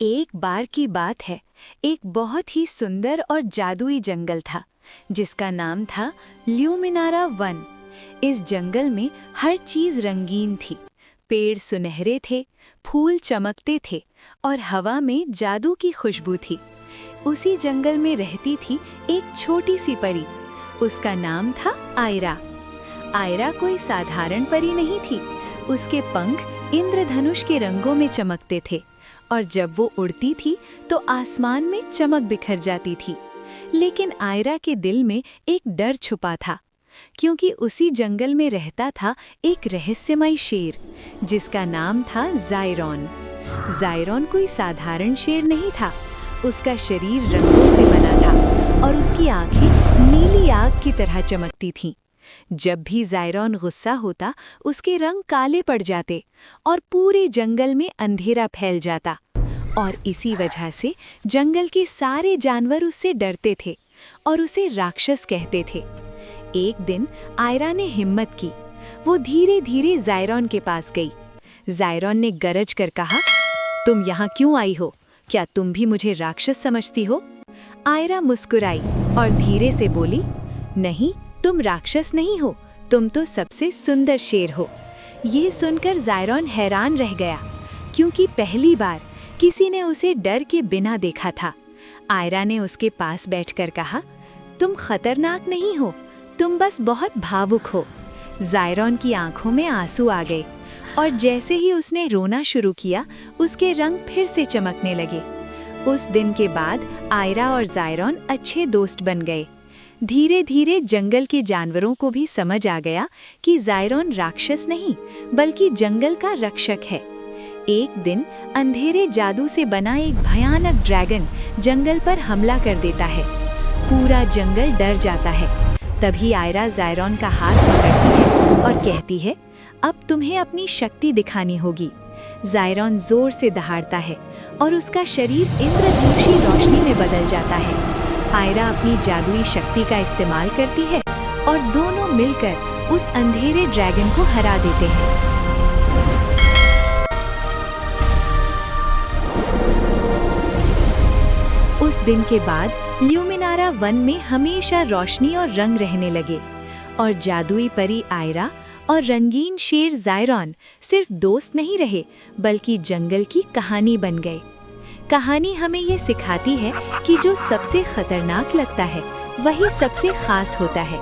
एक बार की बात है, एक बहुत ही सुंदर और जादुई जंगल था जिसका नाम था ल्यूमिनारा वन। इस जंगल में हर चीज रंगीन थी। पेड़ सुनहरे थे, फूल चमकते थे और हवा में जादू की खुशबू थी। उसी जंगल में रहती थी एक छोटी सी परी। उसका नाम था आयरा। आयरा कोई साधारण परी नहीं थी। उसके पंख इंद्रधनुष के रंगों में चमकते थे और जब वो उड़ती थी तो आसमान में चमक बिखर जाती थी। लेकिन आयरा के दिल में एक डर छुपा था, क्योंकि उसी जंगल में रहता था एक रहस्यमय शेर जिसका नाम था ज़ायरॉन। ज़ायरॉन कोई साधारण शेर नहीं था। उसका शरीर रंगों से बना था और उसकी आंखें नीली आग की तरह चमकती थीं। जब भी ज़ायरॉन गुस्सा होता, उसके रंग काले पड़ जाते और पूरे जंगल में अंधेरा फैल जाता। और इसी वजह से जंगल के सारे जानवर उससे डरते थे और उसे राक्षस कहते थे। एक दिन आयरा ने हिम्मत की। वो धीरे धीरे ज़ायरॉन के पास गई। ज़ायरॉन ने गरज कर कहा, तुम यहाँ क्यों आई हो? क्या तुम भी मुझे राक्षस समझती हो? आयरा मुस्कुराई और धीरे से बोली, नहीं, तुम राक्षस नहीं हो, तुम तो सबसे सुंदर शेर हो। ये सुनकर ज़ायरॉन हैरान रह गया, क्योंकि पहली बार किसी ने उसे डर के बिना देखा था। आयरा ने उसके पास बैठकर कहा, तुम खतरनाक नहीं हो, तुम बस बहुत भावुक हो। ज़ायरॉन की आंखों में आंसू आ गए और जैसे ही उसने रोना शुरू किया, उसके रंग फिर से चमकने लगे। उस दिन के बाद आयरा और ज़ायरॉन अच्छे दोस्त बन गए। धीरे धीरे जंगल के जानवरों को भी समझ आ गया कि ज़ायरॉन राक्षस नहीं, बल्कि जंगल का रक्षक है। एक दिन अंधेरे जादू से बना एक भयानक ड्रैगन जंगल पर हमला कर देता है। पूरा जंगल डर जाता है। तभी आयरा ज़ायरॉन का हाथ पकड़ती है और कहती है, अब तुम्हें अपनी शक्ति दिखानी होगी। ज़ायरॉन जोर से दहाड़ता है और उसका शरीर इंद्रधनुषी रोशनी में बदल जाता है। आयरा अपनी जादुई शक्ति का इस्तेमाल करती है और दोनों मिलकर उस अंधेरे ड्रैगन को हरा देते हैं। उस दिन के बाद ल्यूमिनारा वन में हमेशा रोशनी और रंग रहने लगे और जादुई परी आयरा और रंगीन शेर ज़ायरॉन सिर्फ दोस्त नहीं रहे, बल्कि जंगल की कहानी बन गए। कहानी हमें ये सिखाती है कि जो सबसे खतरनाक लगता है, वही सबसे खास होता है।